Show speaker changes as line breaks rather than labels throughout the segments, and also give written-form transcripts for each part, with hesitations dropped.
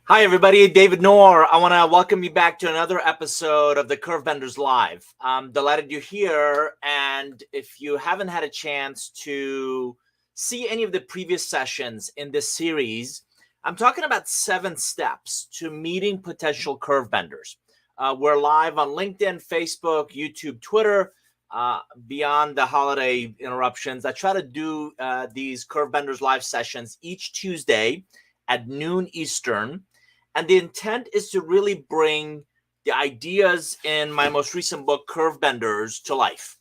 Hi, everybody. David Noor. I want to welcome you back to another episode of the Curvebenders Live. I'm delighted you're here. And if you haven't had a chance to see any of the previous sessions in this series, I'm talking about 7 steps to meeting potential curvebenders. We're live on LinkedIn, Facebook, YouTube, Twitter. Beyond the holiday interruptions, I try to do these Curvebenders Live sessions each Tuesday at noon Eastern. And the intent is to really bring the ideas in my most recent book, Curve Benders, to life.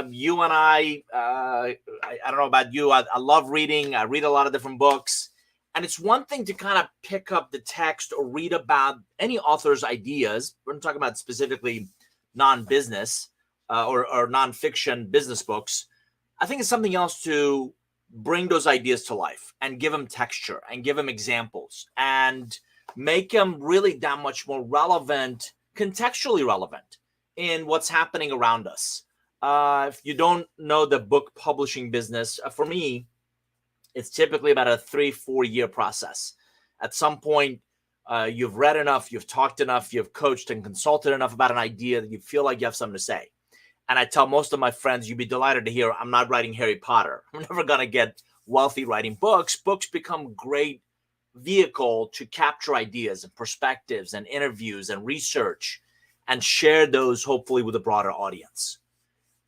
You and I don't know about you, I love reading. I read a lot of different books. And it's one thing to kind of pick up the text or read about any author's ideas. We're talking about specifically non-business or non-fiction business books. I think it's something else to bring those ideas to life and give them texture and give them examples and make them really that much more relevant, contextually relevant in what's happening around us. If you don't know the book publishing business, for me, it's typically about a 3-4 year process. At some point, you've read enough, you've talked enough, you've coached and consulted enough about an idea that you feel like you have something to say. And I tell most of my friends, you'd be delighted to hear, I'm not writing Harry Potter. I'm never going to get wealthy writing books. Books become great vehicle to capture ideas and perspectives and interviews and research and share those hopefully with a broader audience.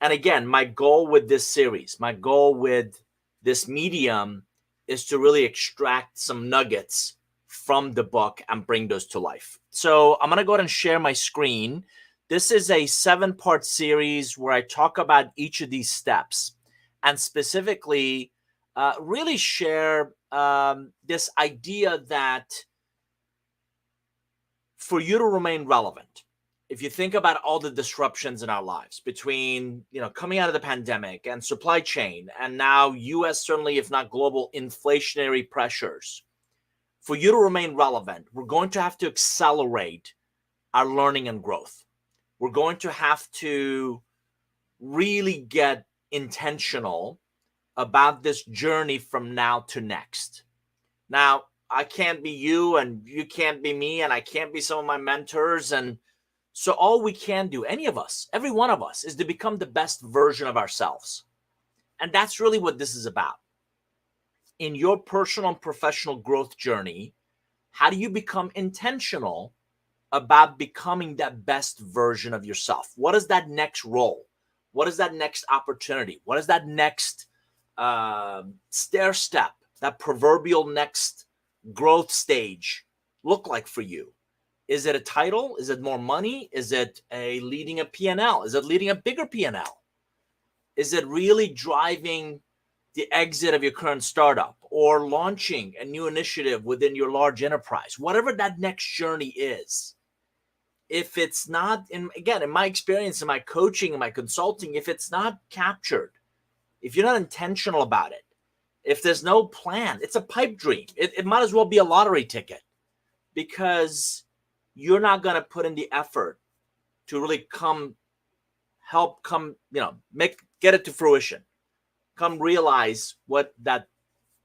And again, my goal with this series, my goal with this medium is to really extract some nuggets from the book and bring those to life. So I'm going to go ahead and share my screen. This is a 7-part series where I talk about each of these steps and specifically really share this idea that for you to remain relevant, if you think about all the disruptions in our lives between, coming out of the pandemic and supply chain, and now U.S., certainly, if not global, inflationary pressures, for you to remain relevant, we're going to have to accelerate our learning and growth. We're going to have to really get intentional about this journey from now to next. Now, I can't be you and you can't be me and I can't be some of my mentors. And so all we can do, any of us, every one of us, is to become the best version of ourselves. And that's really what this is about. In your personal and professional growth journey, how do you become intentional about becoming that best version of yourself? What is that next role? What is that next opportunity? What is that next stair step, that proverbial next growth stage look like for you? Is it a title? Is it more money? Is it leading a P&L? Is it leading a bigger P&L? Is it really driving the exit of your current startup or launching a new initiative within your large enterprise? Whatever that next journey is, if it's not, in my experience, in my coaching, in my consulting, if it's not captured, if you're not intentional about it, if there's no plan, it's a pipe dream. It might as well be a lottery ticket because you're not going to put in the effort to really get it to fruition, come realize what that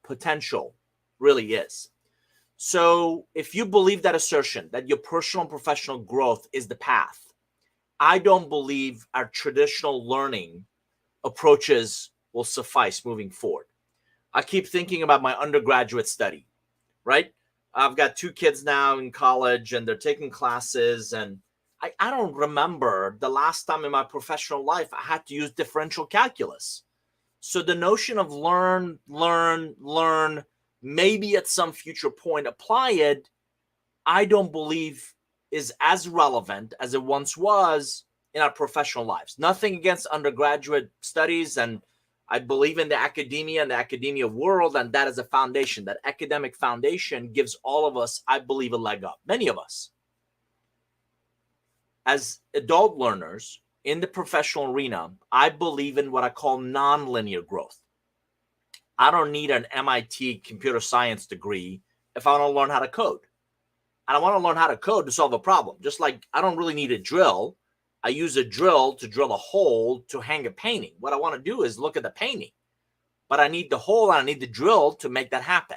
potential really is. So if you believe that assertion, that your personal and professional growth is the path, I don't believe our traditional learning approaches will suffice moving forward. I keep thinking about my undergraduate study, right? I've got 2 kids now in college and they're taking classes, and I don't remember the last time in my professional life I had to use differential calculus. So the notion of learn, maybe at some future point apply it, I don't believe is as relevant as it once was in our professional lives. Nothing against undergraduate studies, and I believe in the academia and the academia world, and that is a foundation. That academic foundation gives all of us, I believe, a leg up. Many of us, as adult learners in the professional arena, I believe in what I call nonlinear growth. I don't need an MIT computer science degree if I want to learn how to code. And I want to learn how to code to solve a problem. Just like I don't really need a drill. I use a drill to drill a hole to hang a painting. What I want to do is look at the painting. But I need the hole and I need the drill to make that happen.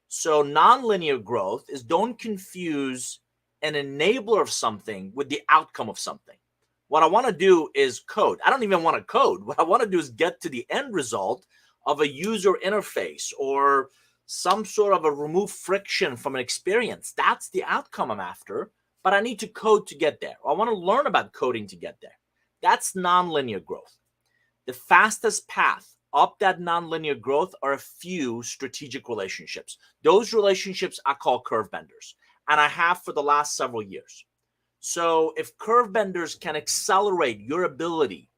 So nonlinear growth is don't confuse an enabler of something with the outcome of something. What I want to do is code. I don't even want to code. What I want to do is get to the end result of a user interface or some sort of a remove friction from an experience. That's the outcome I'm after, but I need to code to get there. I want to learn about coding to get there. That's nonlinear growth. The fastest path up that nonlinear growth are a few strategic relationships. Those relationships I call curve benders, and I have for the last several years. So if curve benders can accelerate your ability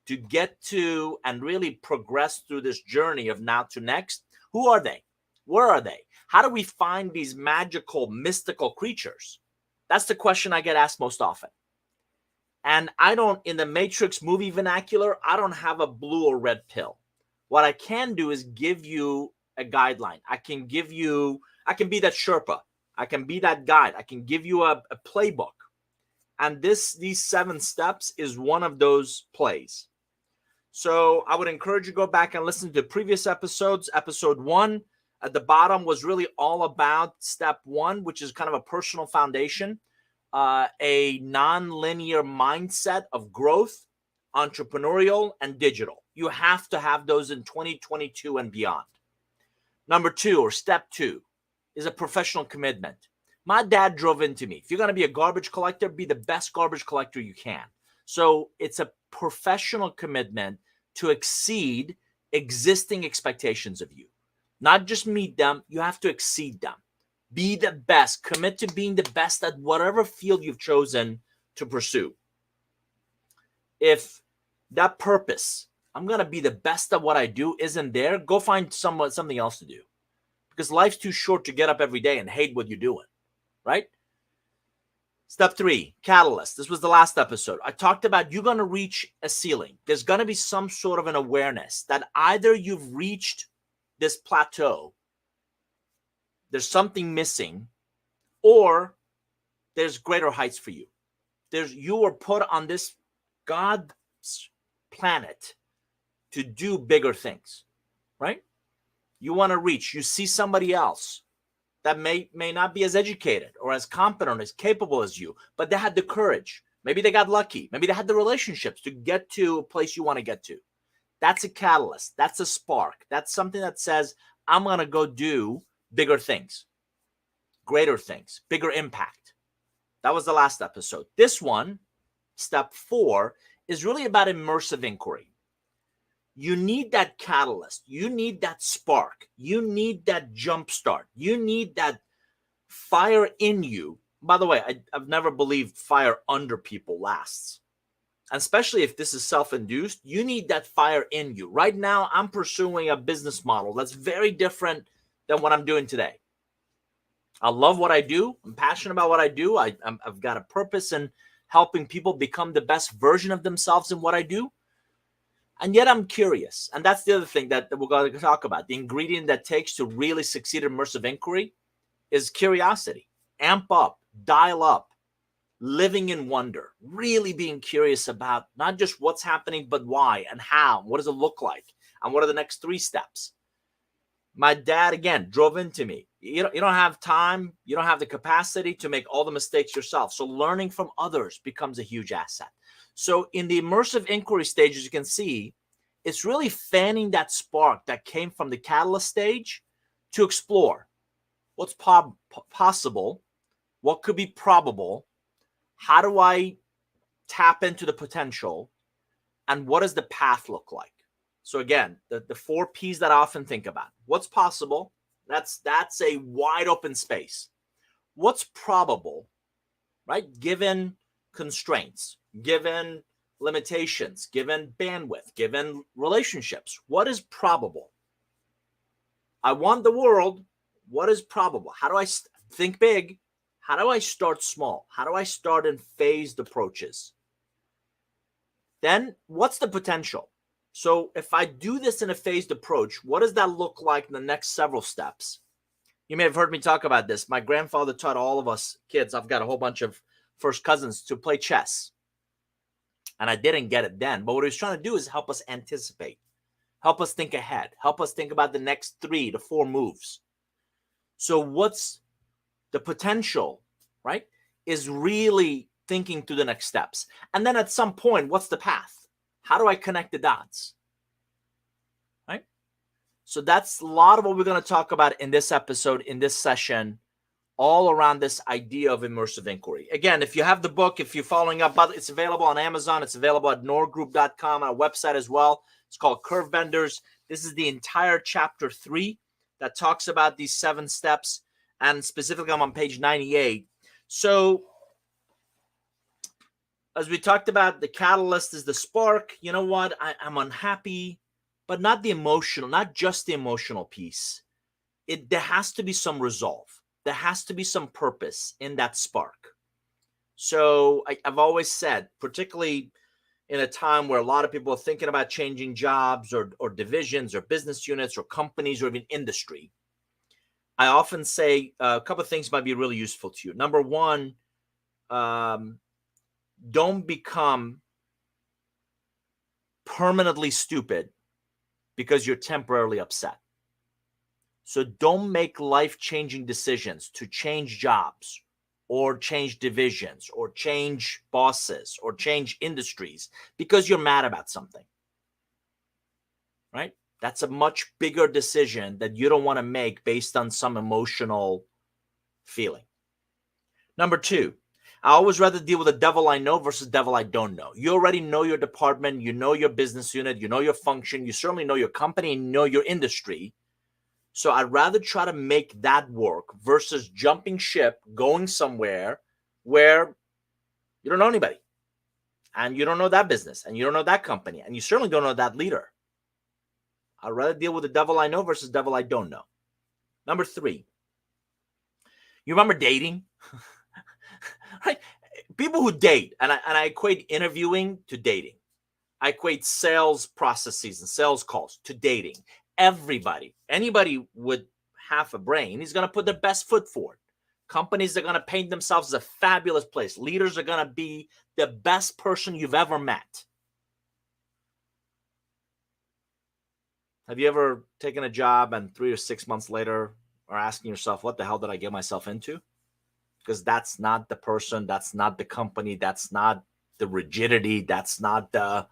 to get to and really progress through this journey of now to next, who are they? Where are they? How do we find these magical, mystical creatures? That's the question I get asked most often. And I don't, in the Matrix movie vernacular, I don't have a blue or red pill. What I can do is give you a guideline. I can be that Sherpa. I can be that guide. I can give you a playbook. And these 7 steps is one of those plays. So I would encourage you to go back and listen to previous episodes. Episode 1 at the bottom was really all about step 1, which is kind of a personal foundation, a non-linear mindset of growth, entrepreneurial, and digital. You have to have those in 2022 and beyond. Number 2, or step 2, is a professional commitment. My dad drove into me. If you're going to be a garbage collector, be the best garbage collector you can. So it's a professional commitment to exceed existing expectations of you. Not just meet them, you have to exceed them. Be the best. Commit to being the best at whatever field you've chosen to pursue. If that purpose, I'm going to be the best at what I do, isn't there, go find something else to do. Because life's too short to get up every day and hate what you're doing, right? Step 3, catalyst. This was the last episode. I talked about you're going to reach a ceiling. There's going to be some sort of an awareness that either you've reached this plateau, there's something missing, or there's greater heights for you. You are put on this God's planet to do bigger things, right? You want to reach. You see somebody else that may not be as educated or as competent, as capable as you, but they had the courage. Maybe they got lucky. Maybe they had the relationships to get to a place you want to get to. That's a catalyst. That's a spark. That's something that says, I'm going to go do bigger things, greater things, bigger impact. That was the last episode. This one, step 4, is really about immersive inquiry. You need that catalyst. You need that spark. You need that jump start. You need that fire in you. By the way, I've never believed fire under people lasts. And especially if this is self-induced, you need that fire in you. Right now, I'm pursuing a business model that's very different than what I'm doing today. I love what I do. I'm passionate about what I do. I've got a purpose in helping people become the best version of themselves in what I do. And yet I'm curious. And that's the other thing that we're going to talk about. The ingredient that takes to really succeed in immersive inquiry is curiosity. Amp up, dial up, living in wonder, really being curious about not just what's happening, but why and how. What does it look like? And what are the next 3 steps? My dad, again, drove into me. You don't have time. You don't have the capacity to make all the mistakes yourself. So learning from others becomes a huge asset. So in the immersive inquiry stage, as you can see, it's really fanning that spark that came from the catalyst stage to explore what's possible, what could be probable, how do I tap into the potential, and what does the path look like? So again, the 4 P's that I often think about. What's possible? That's a wide open space. What's probable, right? Given constraints, given limitations, given bandwidth, given relationships. What is probable? I want the world. What is probable? How do I think big? How do I start small? How do I start in phased approaches? Then what's the potential? So if I do this in a phased approach, what does that look like in the next several steps? You may have heard me talk about this. My grandfather taught all of us kids, I've got a whole bunch of first cousins, to play chess. And I didn't get it then. But what he was trying to do is help us anticipate, help us think ahead, help us think about the next 3 to 4 moves. So what's the potential, right? Is really thinking through the next steps. And then at some point, what's the path? How do I connect the dots? Right? So that's a lot of what we're going to talk about in this episode, in this session, all around this idea of immersive inquiry. Again, if you have the book, if you're following up, it's available on Amazon. It's available at norgroup.com, our website as well. It's called Curve Benders. This is the entire chapter 3 that talks about these 7 steps. And specifically, I'm on page 98. So as we talked about, the catalyst is the spark. You know what? I'm unhappy, but not the emotional, not just the emotional piece. There has to be some resolve. There has to be some purpose in that spark. So I've always said, particularly in a time where a lot of people are thinking about changing jobs or divisions or business units or companies or even industry, I often say a couple of things might be really useful to you. Number one, don't become permanently stupid because you're temporarily upset. So don't make life-changing decisions to change jobs or change divisions or change bosses or change industries because you're mad about something, right? That's a much bigger decision that you don't want to make based on some emotional feeling. Number 2, I always rather deal with the devil I know versus devil I don't know. You already know your department, you know your business unit, you know your function, you certainly know your company, and you know your industry. So I'd rather try to make that work versus jumping ship, going somewhere where you don't know anybody and you don't know that business and you don't know that company and you certainly don't know that leader. I'd rather deal with the devil I know versus devil I don't know. Number 3, you remember dating? Right? People who date, and I equate interviewing to dating. I equate sales processes and sales calls to dating. Anybody with half a brain is going to put their best foot forward. Companies are going to paint themselves as a fabulous place. Leaders are going to be the best person you've ever met. Have you ever taken a job and 3 or 6 months later are asking yourself, what the hell did I get myself into? Because that's not the person, that's not the company, that's not the rigidity, that's not the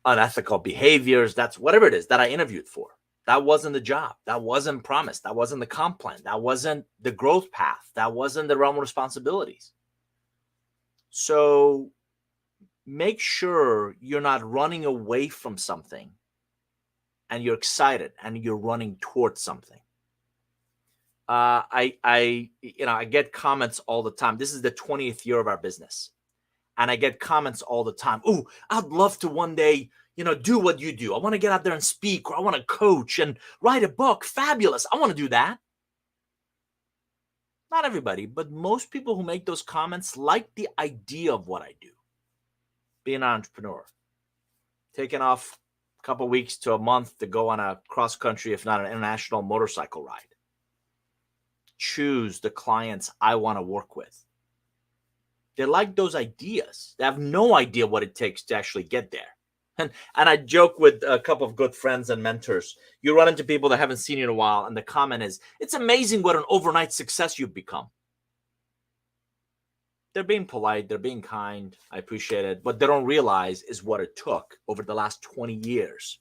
unethical behaviors, that's whatever it is that I interviewed for. That wasn't the job. That wasn't promised. That wasn't the comp plan. That wasn't the growth path. That wasn't the realm of responsibilities. So make sure you're not running away from something and you're excited and you're running towards something. I get comments all the time. This is the 20th year of our business. And I get comments all the time. Oh, I'd love to one day, do what you do. I want to get out there and speak, or I want to coach and write a book. Fabulous. I want to do that. Not everybody, but most people who make those comments like the idea of what I do. Being an entrepreneur. Taking off a couple of weeks to a month to go on a cross-country, if not an international motorcycle ride. Choose the clients I want to work with. They like those ideas. They have no idea what it takes to actually get there. And I joke with a couple of good friends and mentors. You run into people that haven't seen you in a while, and the comment is, it's amazing what an overnight success you've become. They're being polite. They're being kind. I appreciate it. What they don't realize is what it took over the last 20 years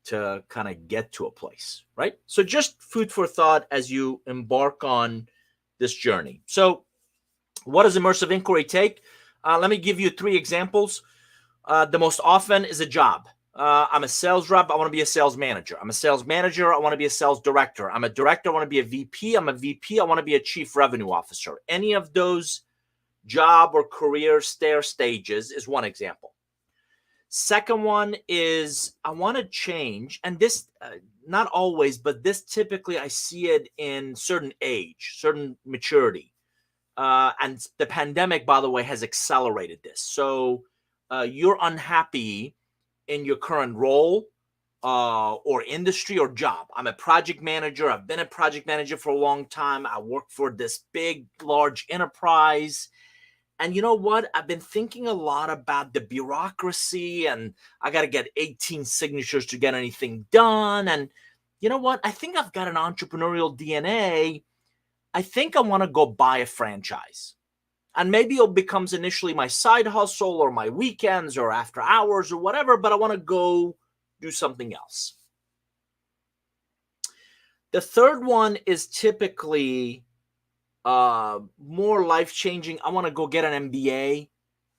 to kind of get to a place, right? So just food for thought as you embark on this journey. So what does immersive inquiry take? Let me give you 3 examples. The most often is a job. I'm a sales rep. I want to be a sales manager. I'm a sales manager. I want to be a sales director. I'm a director. I want to be a VP. I'm a VP. I want to be a chief revenue officer. Any of those job or career stages is one example. Second one is I want to change, and this not always, but this typically I see it in certain age, certain maturity. And the pandemic, by the way, has accelerated this. So you're unhappy in your current role or industry or job. I'm a project manager. I've been a project manager for a long time. I work for this big, large enterprise. And you know what? I've been thinking a lot about the bureaucracy, and I got to get 18 signatures to get anything done. And you know what? I think I've got an entrepreneurial DNA. I think I want to go buy a franchise. And maybe it becomes initially my side hustle or my weekends or after hours or whatever, but I want to go do something else. The third one is typically more life-changing. I want to go get an MBA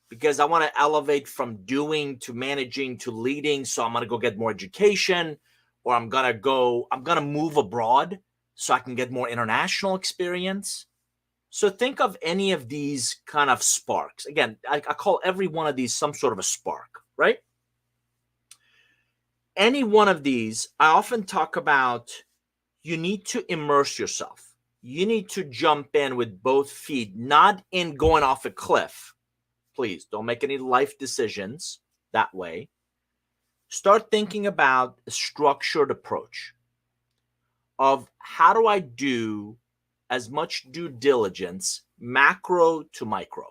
because I want to elevate from doing to managing to leading. So I'm going to go get more education, or I'm going to move abroad so I can get more international experience. So think of any of these kind of sparks. Again, I call every one of these some sort of a spark, right? Any one of these, I often talk about, you need to immerse yourself. You need to jump in with both feet, not in going off a cliff. Please don't make any life decisions that way. Start thinking about a structured approach of how do I do as much due diligence, macro to micro.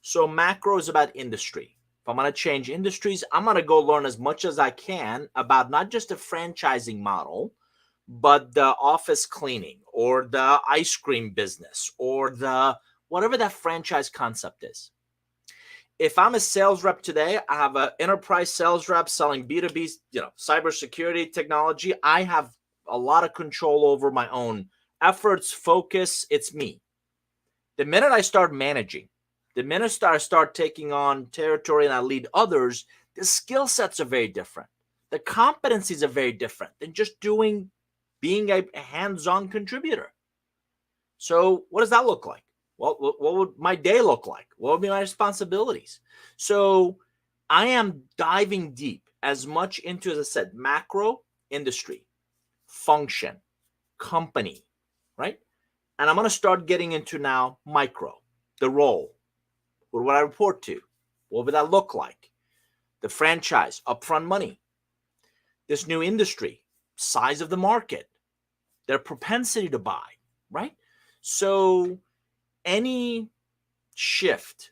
So macro is about industry. If I'm going to change industries, I'm going to go learn as much as I can about not just the franchising model, but the office cleaning or the ice cream business or the whatever that franchise concept is. If I'm a sales rep today, I have an enterprise sales rep selling B2B, cybersecurity technology. I have a lot of control over my own efforts, focus. It's me. The minute I start managing, the minute I start taking on territory and I lead others, the skill sets are very different. The competencies are very different than just being a hands-on contributor. So what does that look like? What would my day look like? What would be my responsibilities? So I am diving deep as much into, as I said, macro, industry, function, company, right? And I'm going to start getting into now micro, the role. What would I report to? What would that look like? The franchise, upfront money, this new industry, size of the market, their propensity to buy, right? So any shift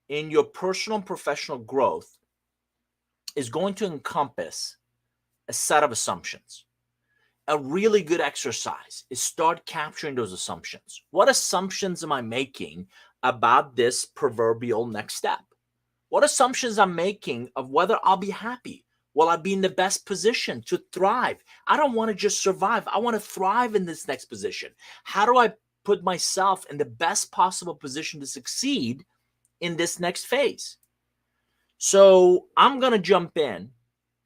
in your personal and professional growth is going to encompass a set of assumptions. A really good exercise is start capturing those assumptions. What assumptions am I making about this proverbial next step? What assumptions I'm making of whether I'll be happy? Will I be in the best position to thrive? I don't want to just survive. I want to thrive in this next position. How do I put myself in the best possible position to succeed in this next phase? So I'm going to jump in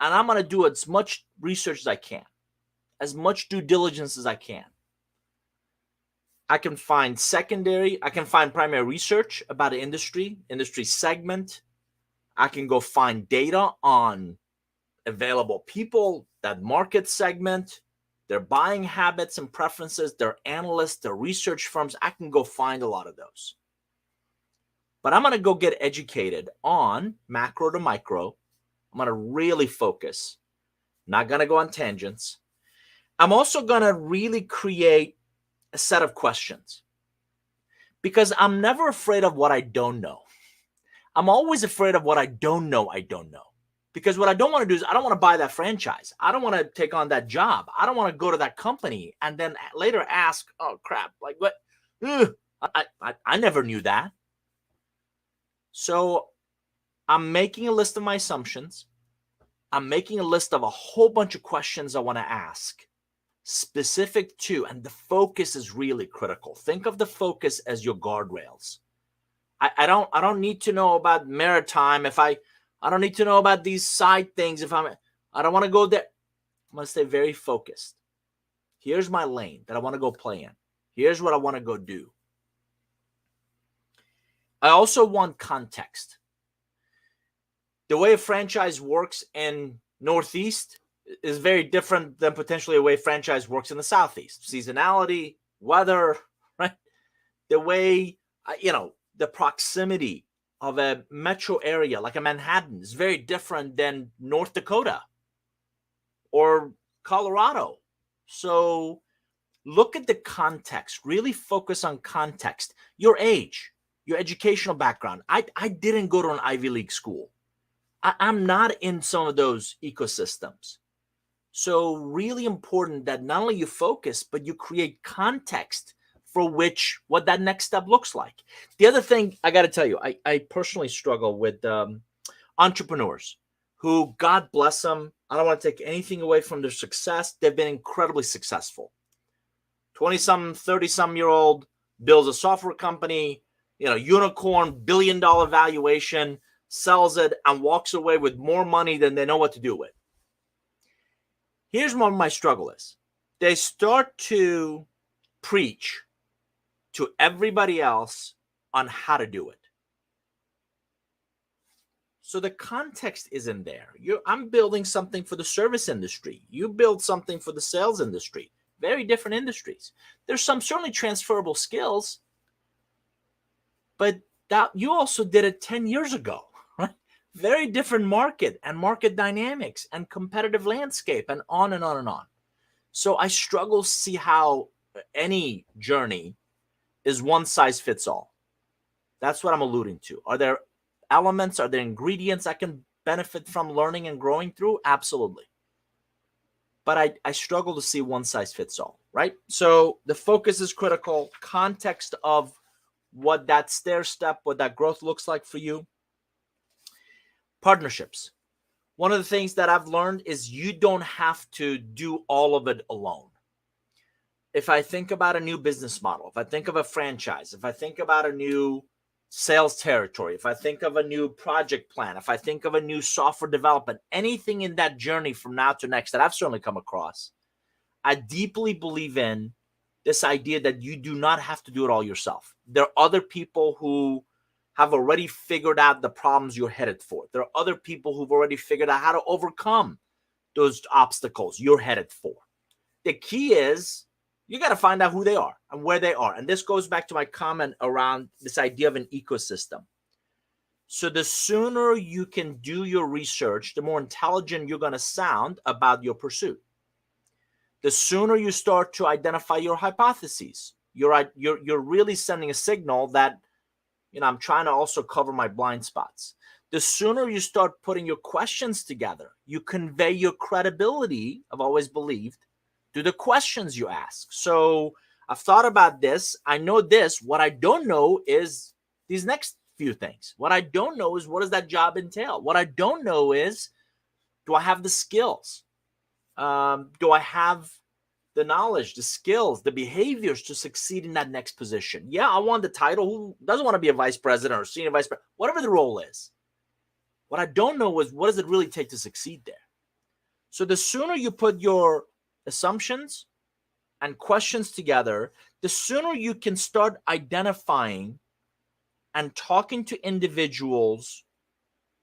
and I'm going to do as much research as I can, as much due diligence as I can. I can find primary research about an industry segment. I can go find data on available people, that market segment, their buying habits and preferences, their analysts, their research firms. I can go find a lot of those. But I'm going to go get educated on macro to micro. I'm going to really focus, not going to go on tangents. I'm also going to really create a set of questions because I'm never afraid of what I don't know. I'm always afraid of what I don't know. Because what I don't want to do is I don't want to buy that franchise. I don't want to take on that job. I don't want to go to that company and then later ask, oh, crap, like what? I never knew that. So I'm making a list of my assumptions. I'm making a list of a whole bunch of questions I want to ask specific to, and the focus is really critical. Think of the focus as your guardrails. I don't need to know about maritime I don't need to know about these side things I don't want to go there. I'm going to stay very focused. Here's my lane that I want to go play in. Here's what I want to go do. I also want context. The way a franchise works in Northeast is very different than potentially the way a franchise works in the Southeast. Seasonality, weather, right? The way, the proximity of a metro area like a Manhattan is very different than North Dakota or Colorado. So look at the context, really focus on context, your age, your educational background. I didn't go to an Ivy League school. I'm not in some of those ecosystems. So really important that not only you focus, but you create context for what that next step looks like. The other thing I got to tell you, I personally struggle with entrepreneurs who, God bless them, I don't want to take anything away from their success. They've been incredibly successful. 20-some, 30-some-year-old builds a software company, unicorn, billion-dollar valuation, sells it, and walks away with more money than they know what to do with. Here's what my struggle is. They start to preach to everybody else on how to do it. So the context isn't there. I'm building something for the service industry. You build something for the sales industry. Very different industries. There's some certainly transferable skills, but that you also did it 10 years ago, right? Very different market and market dynamics and competitive landscape and on and on and on. So I struggle to see how any journey is one size fits all. That's what I'm alluding to. Are there elements, are there ingredients I can benefit from learning and growing through? Absolutely. But I struggle to see one size fits all, right? So the focus is critical. Context of what that stair step, what that growth looks like for you. Partnerships. One of the things that I've learned is you don't have to do all of it alone. If I think about a new business model, if I think of a franchise, if I think about a new sales territory, if I think of a new project plan, if I think of a new software development, anything in that journey from now to next that I've certainly come across, I deeply believe in this idea that you do not have to do it all yourself. There are other people who have already figured out the problems you're headed for. There are other people who've already figured out how to overcome those obstacles you're headed for. The key is you got to find out who they are and where they are. And this goes back to my comment around this idea of an ecosystem. So the sooner you can do your research, the more intelligent you're going to sound about your pursuit. The sooner you start to identify your hypotheses, you're really sending a signal that, I'm trying to also cover my blind spots. The sooner you start putting your questions together, you convey your credibility, I've always believed, to the questions you ask. So I've thought about this. I know this. What I don't know is these next few things. What I don't know is, what does that job entail? What I don't know is, do I have the skills? Do I have the knowledge, the skills, the behaviors to succeed in that next position? Yeah, I want the title. Who doesn't want to be a vice president or senior vice president? Whatever the role is. What I don't know is, what does it really take to succeed there? So the sooner you put your assumptions and questions together, the sooner you can start identifying and talking to individuals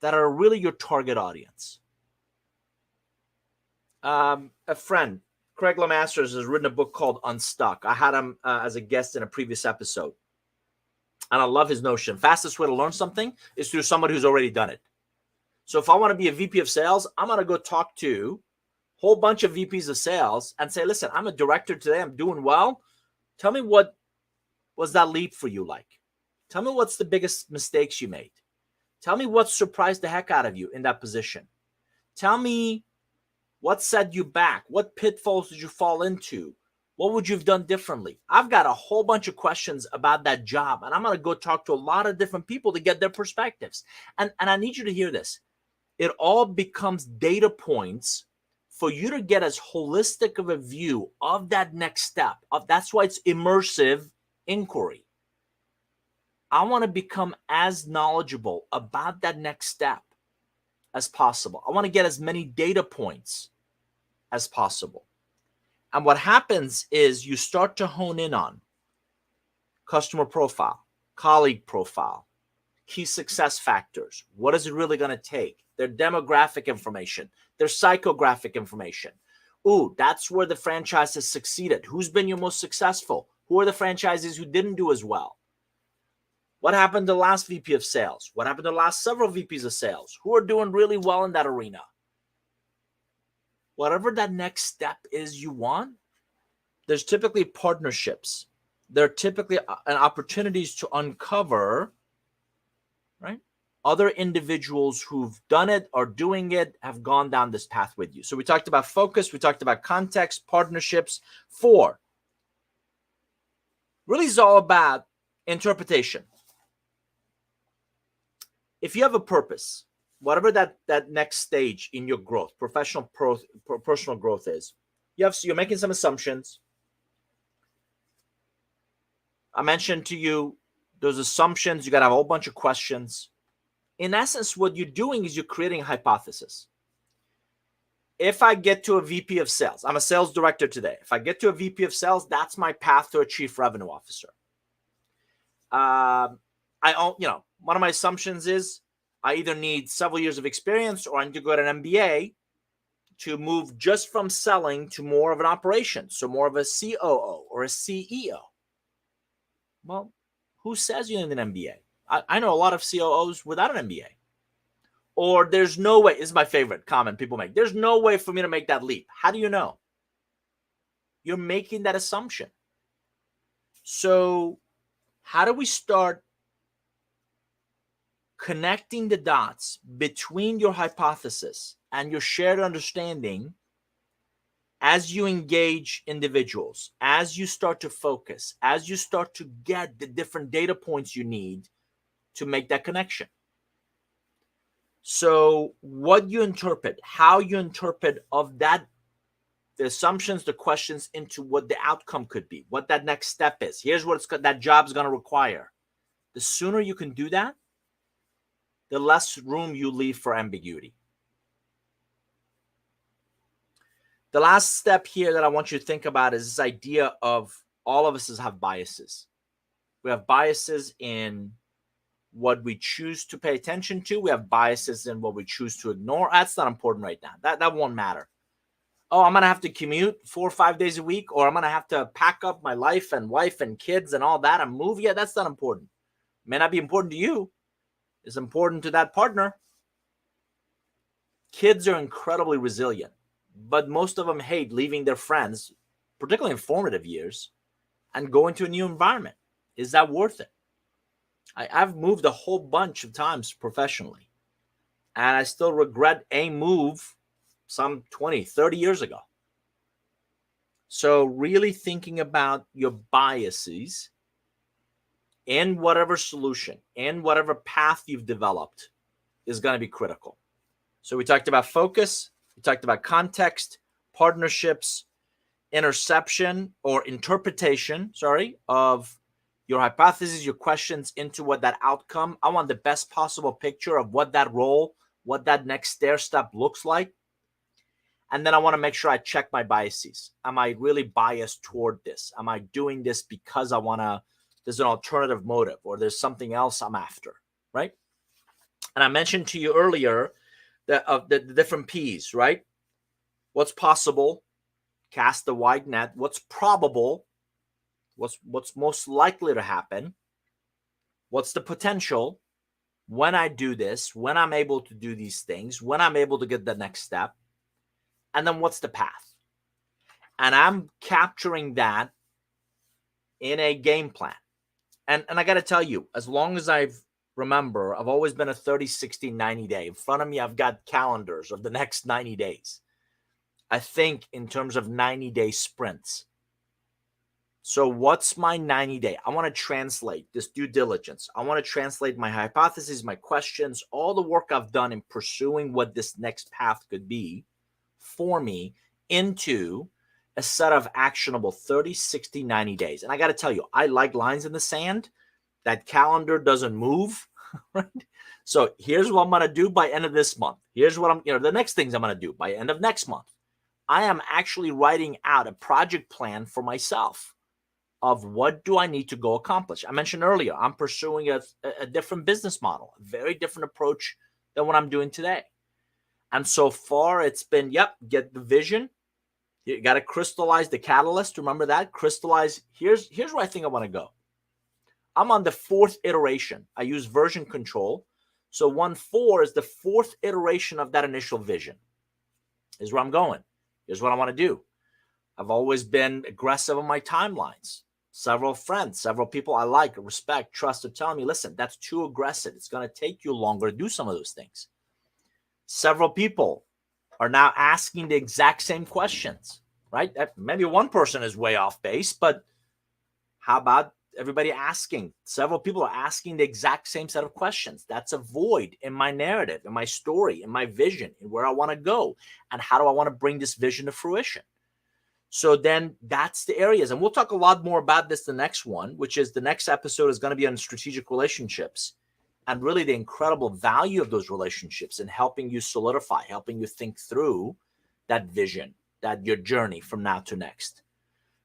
that are really your target audience. A friend, Craig Lemasters, has written a book called Unstuck. I had him as a guest in a previous episode. And I love his notion. Fastest way to learn something is through somebody who's already done it. So if I want to be a VP of sales, I'm going to go talk to a whole bunch of VPs of sales and say, listen, I'm a director today. I'm doing well. Tell me, what was that leap for you like? Tell me what's the biggest mistakes you made. Tell me what surprised the heck out of you in that position. Tell me what set you back. What pitfalls did you fall into? What would you have done differently? I've got a whole bunch of questions about that job, and I'm going to go talk to a lot of different people to get their perspectives. And I need you to hear this. It all becomes data points for you to get as holistic of a view of that next step. That's why it's immersive inquiry. I want to become as knowledgeable about that next step as possible. I want to get as many data points as possible. And what happens is you start to hone in on customer profile, colleague profile, key success factors. What is it really going to take? Their demographic information, their psychographic information. Ooh, that's where the franchise has succeeded. Who's been your most successful? Who are the franchises who didn't do as well? What happened to the last VP of sales? What happened to the last several VPs of sales? Who are doing really well in that arena? Whatever that next step is you want, there's typically partnerships. There are typically opportunities to uncover, right, other individuals who've done it or doing it have gone down this path with you. So we talked about focus, we talked about context, partnerships. 4, really is all about interpretation. If you have a purpose, whatever that next stage in your growth, professional, personal growth is, you're making some assumptions. I mentioned to you those assumptions. You got to have a whole bunch of questions. In essence, what you're doing is you're creating a hypothesis. If I get to a VP of sales, I'm a sales director today. If I get to a VP of sales, that's my path to a chief revenue officer. One of my assumptions is I either need several years of experience or I need to go to an MBA to move just from selling to more of an operation. So more of a COO or a CEO. Well, who says you need an MBA? I know a lot of COOs without an MBA. Or there's no way, this is my favorite comment people make, there's no way for me to make that leap. How do you know? You're making that assumption. So how do we start connecting the dots between your hypothesis and your shared understanding as you engage individuals, as you start to focus, as you start to get the different data points you need to make that connection? So what you interpret, how you interpret of that, the assumptions, the questions into what the outcome could be, what that next step is. Here's what that job's going to require. The sooner you can do that, the less room you leave for ambiguity. The last step here that I want you to think about is this idea of all of us have biases. We have biases in what we choose to pay attention to. We have biases in what we choose to ignore. That's not important right now. That won't matter. Oh, I'm going to have to commute 4 or 5 days a week, or I'm going to have to pack up my life and wife and kids and all that and move. Yeah, that's not important. It may not be important to you. It's important to that partner. Kids are incredibly resilient, but most of them hate leaving their friends, particularly in formative years, and going to a new environment. Is that worth it? I've moved a whole bunch of times professionally, and I still regret a move some 20, 30 years ago. So really thinking about your biases in whatever solution, in whatever path you've developed is going to be critical. So we talked about focus, we talked about context, partnerships, interception or interpretation, of your hypothesis, your questions into what that outcome. I want the best possible picture of what that role, what that next stair step looks like. And then I want to make sure I check my biases. Am I really biased toward this? Am I doing this because there's an alternative motive or there's something else I'm after, right? And I mentioned to you earlier the different P's, right? What's possible? Cast the wide net. What's probable? What's most likely to happen? What's the potential when I do this, when I'm able to do these things, when I'm able to get the next step? And then what's the path? And I'm capturing that in a game plan. And I got to tell you, as long as I've always been a 30, 60, 90 day. In front of me, I've got calendars of the next 90 days. I think in terms of 90-day sprints. So what's my 90-day? I want to translate this due diligence. I want to translate my hypotheses, my questions, all the work I've done in pursuing what this next path could be for me into a set of actionable 30, 60, 90 days. And I got to tell you, I like lines in the sand. That calendar doesn't move, right? So here's what I'm going to do by end of this month. Here's what the next things I'm going to do by end of next month. I am actually writing out a project plan for myself of what do I need to go accomplish. I mentioned earlier, I'm pursuing a different business model, a very different approach than what I'm doing today. And so far it's been, get the vision. You got to crystallize the catalyst. Remember that? Crystallize. Here's where I think I want to go. I'm on the 4th iteration. I use version control. So 1.4 is the 4th iteration of that initial vision. Here's where I'm going. Here's what I want to do. I've always been aggressive on my timelines. Several friends, several people I like, respect, trust are telling me, listen, that's too aggressive. It's going to take you longer to do some of those things. Several people are now asking the exact same questions, right? Maybe one person is way off base, but how about everybody asking? Several people are asking the exact same set of questions. That's a void in my narrative, in my story, in my vision, in where I want to go, and how do I want to bring this vision to fruition. So then that's the areas. And we'll talk a lot more about this the next one, which is the next episode is going to be on strategic relationships and really the incredible value of those relationships and helping you solidify, helping you think through that vision, that your journey from now to next.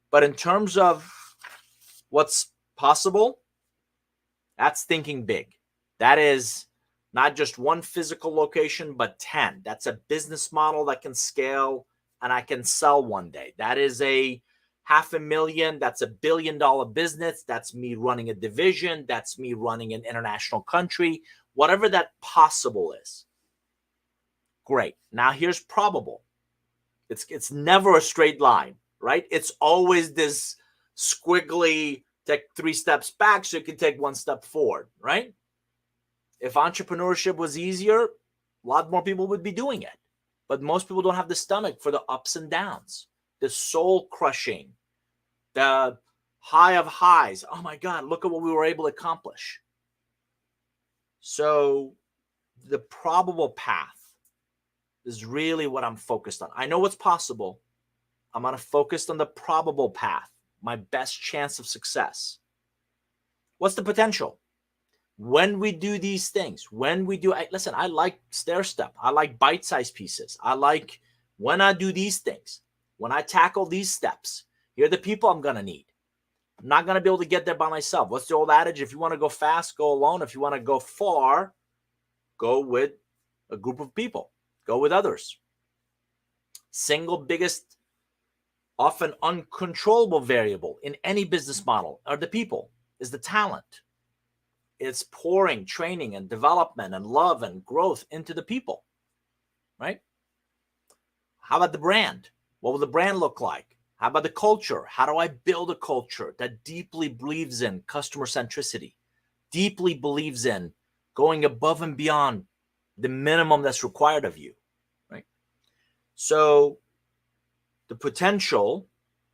But in terms of what's possible, that's thinking big. That is not just one physical location, but 10. That's a business model that can scale and I can sell one day. That is a $500,000. That's $1 billion business. That's me running a division. That's me running an international country, whatever that possible is. Great. Now here's probable. It's never a straight line, right? It's always this squiggly, take 3 steps back so you can take 1 step forward, right? If entrepreneurship was easier, a lot more people would be doing it. But most people don't have the stomach for the ups and downs, the soul crushing, the high of highs. Oh my God, look at what we were able to accomplish. So the probable path is really what I'm focused on. I know what's possible. I'm going to focus on the probable path, my best chance of success. What's the potential? When we do these things, listen, I like stair step. I like bite-sized pieces. I like when I do these things, when I tackle these steps, here are the people I'm going to need. I'm not going to be able to get there by myself. What's the old adage? If you want to go fast, go alone. If you want to go far, go with a group of people. Go with others. Single biggest, often uncontrollable variable in any business model are the people, is the talent. It's pouring training and development and love and growth into the people, right? How about the brand? What will the brand look like? How about the culture? How do I build a culture that deeply believes in customer centricity, deeply believes in going above and beyond the minimum that's required of you, right? So the potential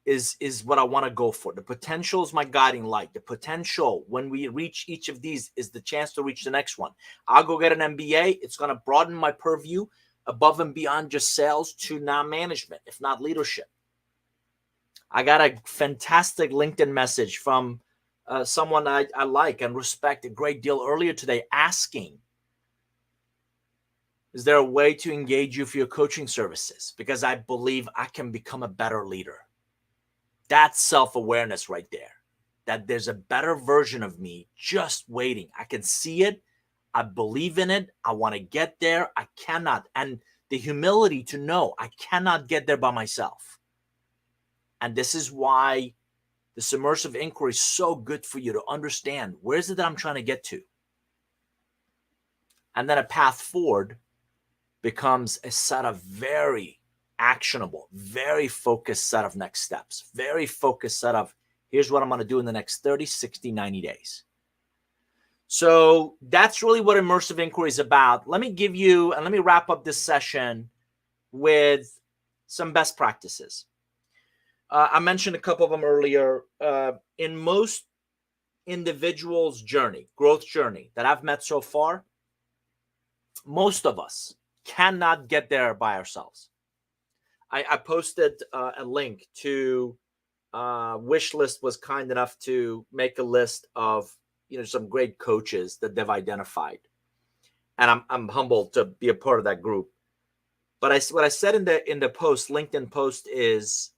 is what I want to go for. The potential is my guiding light. The potential, when we reach each of these, is the chance to reach the next one. I'll go get an MBA. It's going to broaden my purview above and beyond just sales to now management, if not leadership. I got a fantastic LinkedIn message from someone I like and respect a great deal earlier today asking, is there a way to engage you for your coaching services? Because I believe I can become a better leader. That's self-awareness right there, that there's a better version of me just waiting. I can see it. I believe in it. I want to get there. I cannot. And the humility to know I cannot get there by myself. And this is why this immersive inquiry is so good for you to understand where is it that I'm trying to get to. And then a path forward becomes a set of very actionable, very focused set of next steps, very focused set of here's what I'm going to do in the next 30, 60, 90 days. So that's really what Immersive Inquiry is about. Let me give you, and let me wrap up this session with some best practices. I mentioned a couple of them earlier. In most individuals' journey, growth journey that I've met so far, most of us cannot get there by ourselves. I posted a link to Wishlist was kind enough to make a list of some great coaches that they've identified, and I'm humbled to be a part of that group. But what I said in the post, LinkedIn post, is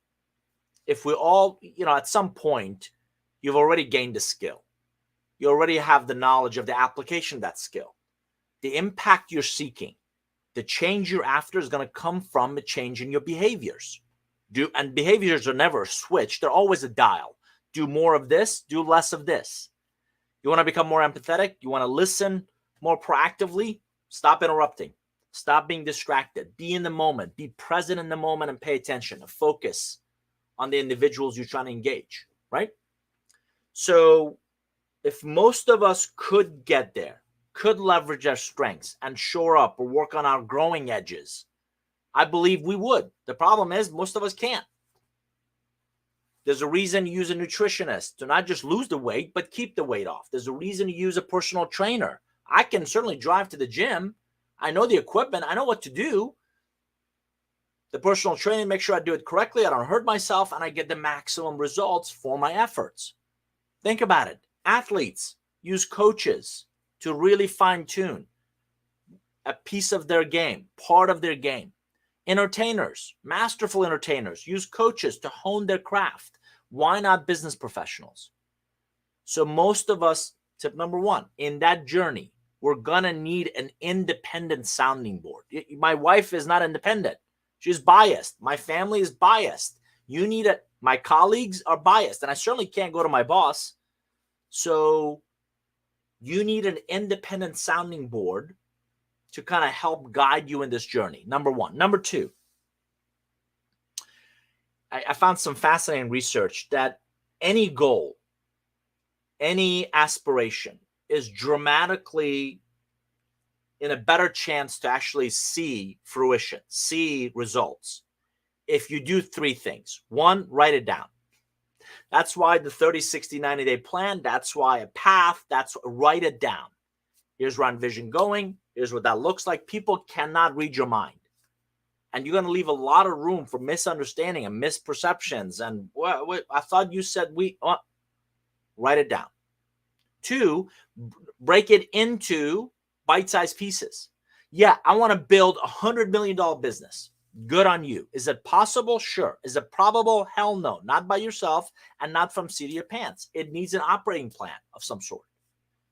if we all at some point you've already gained a skill, you already have the knowledge of the application of that skill, the impact you're seeking, the change you're after is going to come from a change in your behaviors. And behaviors are never a switch. They're always a dial. Do more of this, do less of this. You want to become more empathetic? You want to listen more proactively? Stop interrupting. Stop being distracted. Be in the moment. Be present in the moment and pay attention. Focus on the individuals you're trying to engage, right? So if most of us could get there, could leverage our strengths and shore up or work on our growing edges, I believe we would. The problem is most of us can't. There's a reason you use a nutritionist to not just lose the weight, but keep the weight off. There's a reason you use a personal trainer. I can certainly drive to the gym. I know the equipment. I know what to do. The personal training, make sure I do it correctly. I don't hurt myself and I get the maximum results for my efforts. Think about it. Athletes use coaches to really fine tune a piece of their game, part of their game. Entertainers, masterful entertainers, use coaches to hone their craft. Why not business professionals? So most of us, tip number one, in that journey, we're going to need an independent sounding board. My wife is not independent. She's biased. My family is biased. You need it. My colleagues are biased, and I certainly can't go to my boss. So you need an independent sounding board to kind of help guide you in this journey. Number one. Number two, I found some fascinating research that any goal, any aspiration is dramatically in a better chance to actually see fruition, see results, if you do three things. One, write it down. That's why the 30, 60, 90-day plan, that's why a path, that's write it down. Here's where I envision going. Here's what that looks like. People cannot read your mind. And you're going to leave a lot of room for misunderstanding and misperceptions. And what I thought you said write it down. Two, break it into bite-sized pieces. Yeah, I want to build $100 million business. Good on you. Is it possible? Sure. Is it probable? Hell no. Not by yourself and not from seat of your pants. It needs an operating plan of some sort.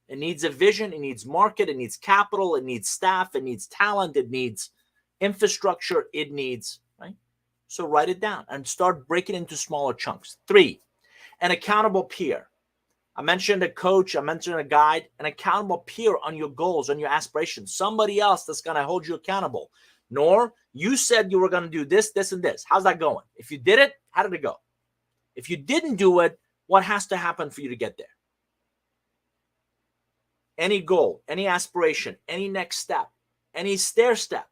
It needs a vision. It needs market. It needs capital. It needs staff. It needs talent. It needs infrastructure. It needs, right? So write it down and start breaking into smaller chunks. Three, an accountable peer. I mentioned a coach. I mentioned a guide, an accountable peer on your goals, on your aspirations. Somebody else that's going to hold you accountable. Nor you said you were going to do this, this, and this. How's that going? If you did it, how did it go? If you didn't do it, what has to happen for you to get there? Any goal, any aspiration, any next step, any stair step,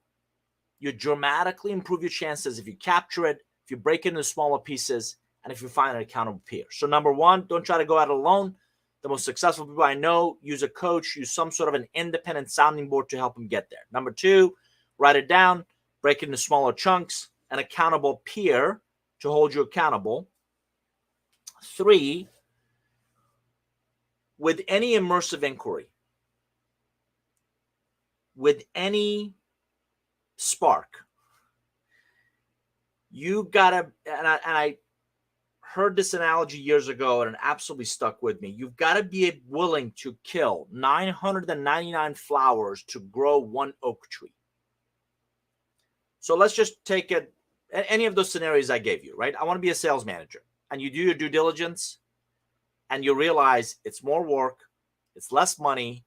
you dramatically improve your chances if you capture it, if you break it into smaller pieces, and if you find an accountable peer. So number one, don't try to go out alone. The most successful people I know use a coach, use some sort of an independent sounding board to help them get there. Number two, write it down, break it into smaller chunks, an accountable peer to hold you accountable. Three, with any immersive inquiry, with any spark, you gotta, and I heard this analogy years ago and it absolutely stuck with me. You've got to be willing to kill 999 flowers to grow one oak tree. So let's just take it, any of those scenarios I gave you, right? I want to be a sales manager, and you do your due diligence and you realize it's more work, it's less money,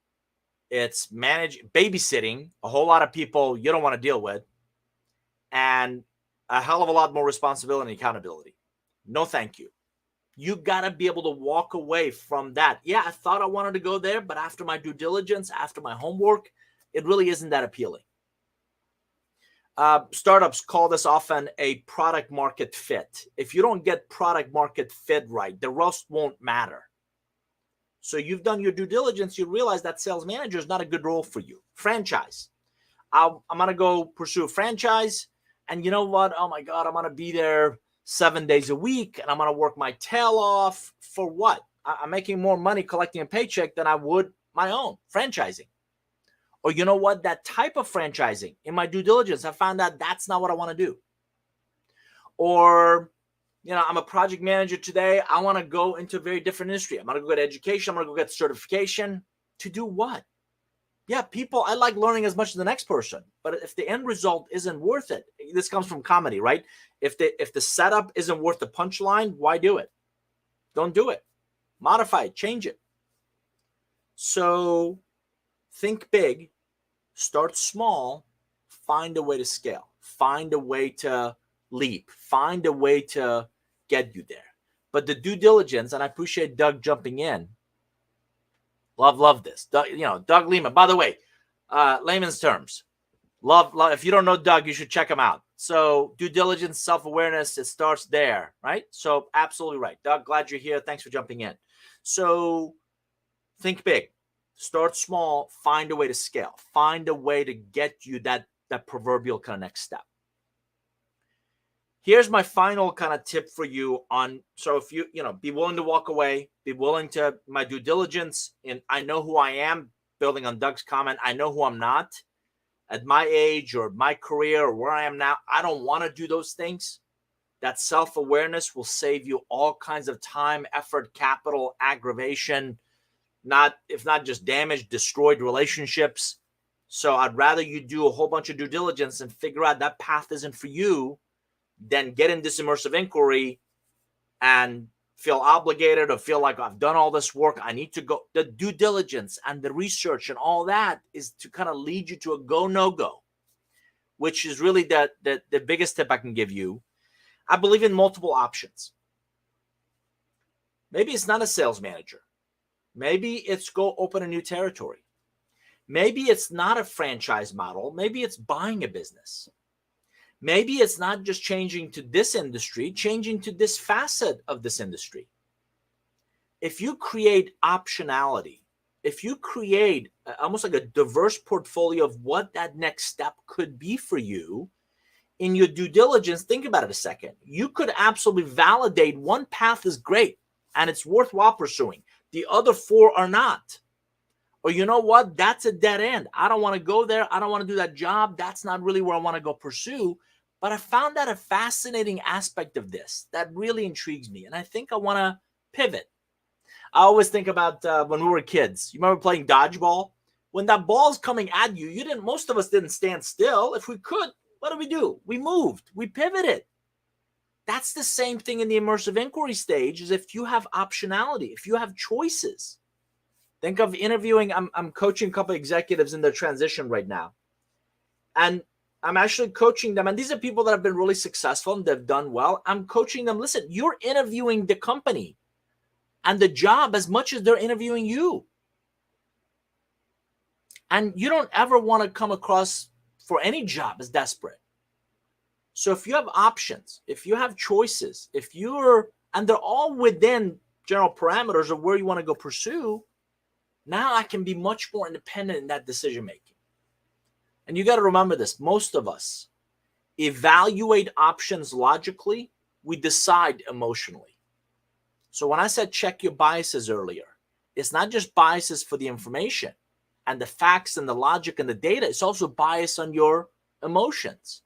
it's babysitting a whole lot of people you don't want to deal with, and a hell of a lot more responsibility and accountability. No, thank you. You got to be able to walk away from that. Yeah, I thought I wanted to go there, but after my due diligence, after my homework, it really isn't that appealing. Startups call this often a product market fit. If you don't get product market fit right, the rest won't matter. So you've done your due diligence, you realize that sales manager is not a good role for you. Franchise. I'm going to go pursue a franchise. And you know what? Oh my God, I'm going to be there 7 days a week and I'm going to work my tail off for what? I'm making more money collecting a paycheck than I would my own franchising. Or you know what? That type of franchising, in my due diligence, I found out that's not what I want to do. Or, you know, I'm a project manager today. I want to go into a very different industry. I'm going to go get education. I'm going to go get certification. To do what? Yeah, people, I like learning as much as the next person. But if the end result isn't worth it, this comes from comedy, right? If the setup isn't worth the punchline, why do it? Don't do it. Modify it. Change it. So think big. Start small. Find a way to scale. Find a way to leap. Find a way to get you there. But the due diligence, and I appreciate Doug jumping in. Love this. Doug, Doug Lehman. By the way, layman's terms. Love. If you don't know Doug, you should check him out. So due diligence, self-awareness, it starts there, right? So absolutely right. Doug, glad you're here. Thanks for jumping in. So think big. Start small. Find a way to scale. Find a way to get you that proverbial kind of next step. Here's my final kind of tip for you on, so if you be willing to walk away, be willing to my due diligence, and I know who I am, building on Doug's comment, I know who I'm not at my age or my career or where I am now. I don't want to do those things. That self-awareness will save you all kinds of time, effort, capital, aggravation, if not just damaged, destroyed relationships. So I'd rather you do a whole bunch of due diligence and figure out that path isn't for you than get in this immersive inquiry and feel obligated or feel like I've done all this work. I need to go. The due diligence and the research and all that is to kind of lead you to a go, no go, which is really the biggest tip I can give you. I believe in multiple options. Maybe it's not a sales manager. Maybe it's go open a new territory. Maybe it's not a franchise model. Maybe it's buying a business. Maybe it's not just changing to this industry, changing to this facet of this industry. If you create optionality, if you create almost like a diverse portfolio of what that next step could be for you in your due diligence, think about it a second. You could absolutely validate one path is great and it's worthwhile pursuing. The other four are not. Or you know what? That's a dead end. I don't want to go there. I don't want to do that job. That's not really where I want to go pursue. But I found that a fascinating aspect of this that really intrigues me. And I think I want to pivot. I always think about when we were kids. You remember playing dodgeball? When that ball's coming at you, most of us didn't stand still. If we could, what do? We moved. We pivoted. That's the same thing in the immersive inquiry stage, is if you have optionality, if you have choices. Think of interviewing. I'm coaching a couple of executives in their transition right now. And I'm actually coaching them. And these are people that have been really successful and they've done well. I'm coaching them. Listen, you're interviewing the company and the job as much as they're interviewing you. And you don't ever want to come across for any job as desperate. So if you have options, if you have choices, and they're all within general parameters of where you want to go pursue, now I can be much more independent in that decision making. And you got to remember this. Most of us evaluate options logically. We decide emotionally. So when I said check your biases earlier, it's not just biases for the information and the facts and the logic and the data. It's also bias on your emotions.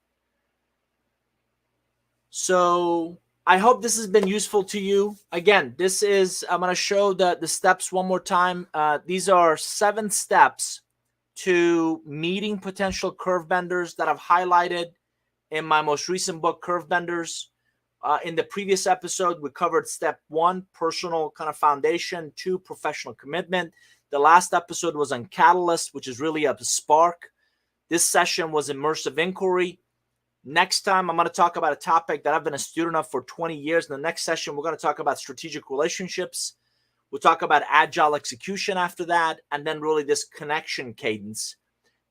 So I hope this has been useful to you. Again, I'm going to show the steps one more time. These are 7 steps to meeting potential curve benders that I've highlighted in my most recent book, Curve Benders. In the previous episode, we covered step 1, personal kind of foundation, 2, professional commitment. The last episode was on catalyst, which is really a spark. This session was immersive inquiry. Next time, I'm going to talk about a topic that I've been a student of for 20 years. In the next session, we're going to talk about strategic relationships. We'll talk about agile execution after that, and then really this connection cadence.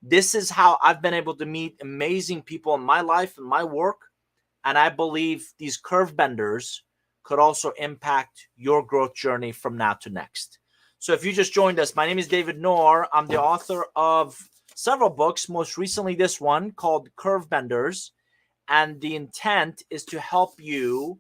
This is how I've been able to meet amazing people in my life and my work, and I believe these curve benders could also impact your growth journey from now to next. So if you just joined us, my name is David Noor. I'm the author of several books, most recently this one called Curve Benders, and the intent is to help you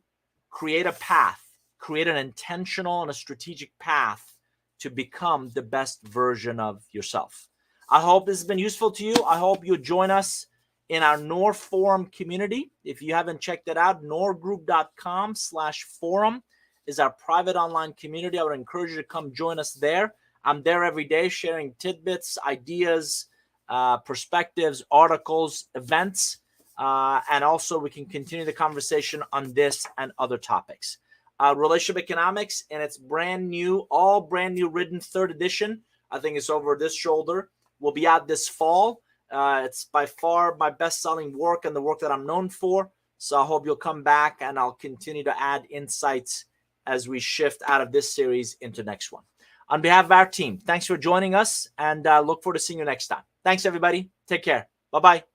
create a path, create an intentional and a strategic path to become the best version of yourself. I hope this has been useful to you. I hope you join us in our Noor Forum community. If you haven't checked it out, noorgroup.com/forum is our private online community. I would encourage you to come join us there. I'm there every day sharing tidbits, ideas, perspectives, articles, events, and also we can continue the conversation on this and other topics. Relationship Economics, and it's all brand new written 3rd edition. I think it's over this shoulder. Will be out this fall. It's by far my best-selling work and the work that I'm known for. So I hope you'll come back and I'll continue to add insights as we shift out of this series into next one. On behalf of our team, thanks for joining us, and look forward to seeing you next time. Thanks, everybody. Take care. Bye-bye.